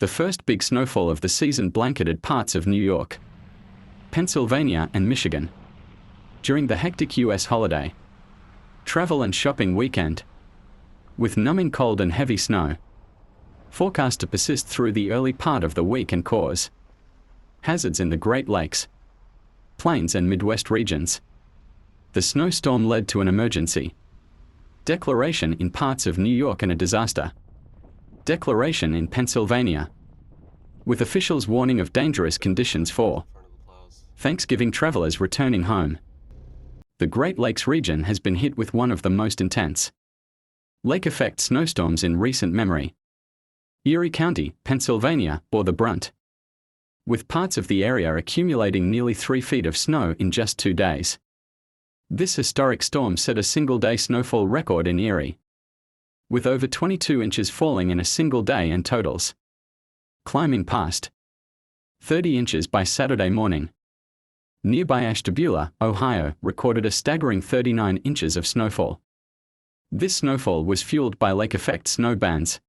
The first big snowfall of the season blanketed parts of New York, Pennsylvania, and Michigan. During the hectic US holiday, travel and shopping weekend, with numbing cold and heavy snow forecast to persist through the early part of the week and cause hazards in the Great Lakes, Plains, and Midwest regions. The snowstorm led to an emergency declaration in parts of New York and a disaster declaration in Pennsylvania, with officials warning of dangerous conditions for Thanksgiving travelers returning home. The Great Lakes region has been hit with one of the most intense lake effect snowstorms in recent memory. Erie County, Pennsylvania, bore the brunt, with parts of the area accumulating nearly 3 feet of snow in just 2 days. This historic storm set a single-day snowfall record in Erie, with over 22 inches falling in a single day and totals climbing past 30 inches by Saturday morning. Nearby Ashtabula, Ohio, recorded a staggering 39 inches of snowfall. This snowfall was fueled by lake-effect snow bands,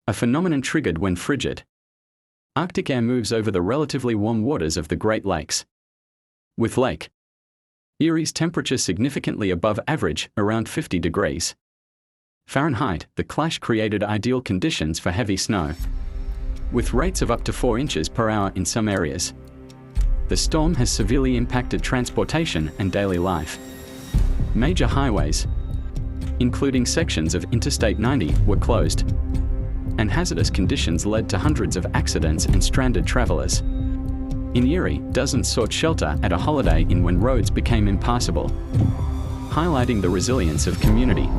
a phenomenon triggered when frigid Arctic air moves over the relatively warm waters of the Great Lakes, with Lake Erie's temperature significantly above average, around 50 degrees Fahrenheit. The clash created ideal conditions for heavy snow, with rates of up to 4 inches per hour in some areas. The storm has severely impacted transportation and daily life. Major highways, including sections of Interstate 90, were closed, and hazardous conditions led to hundreds of accidents and stranded travelers. In Erie, dozens sought shelter at a Holiday Inn when roads became impassable, highlighting the resilience of community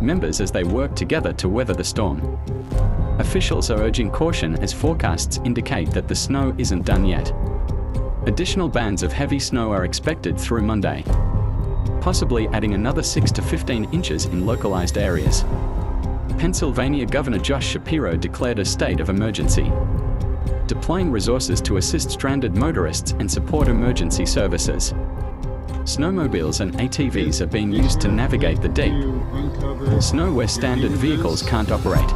members as they work together to weather the storm. Officials are urging caution as forecasts indicate that the snow isn't done yet. Additional bands of heavy snow are expected through Monday, possibly adding another 6 to 15 inches in localized areas. Pennsylvania Governor Josh Shapiro declared a state of emergency, deploying resources to assist stranded motorists and support emergency services. Snowmobiles and ATVs are being used to navigate the deep snow where standard vehicles can't operate.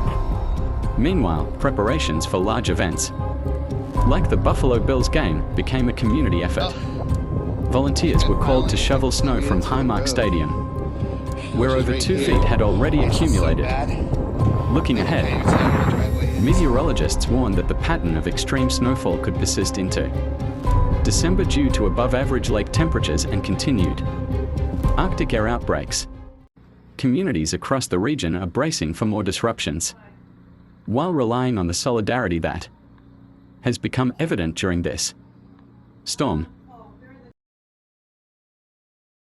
Meanwhile, preparations for large events, like the Buffalo Bills game, became a community effort. Volunteers were called to shovel snow from Highmark Stadium, where over 2 feet had already accumulated. Looking ahead, meteorologists warned that the pattern of extreme snowfall could persist into December due to above-average lake temperatures and continued Arctic air outbreaks. Communities across the region are bracing for more disruptions, while relying on the solidarity that has become evident during this storm.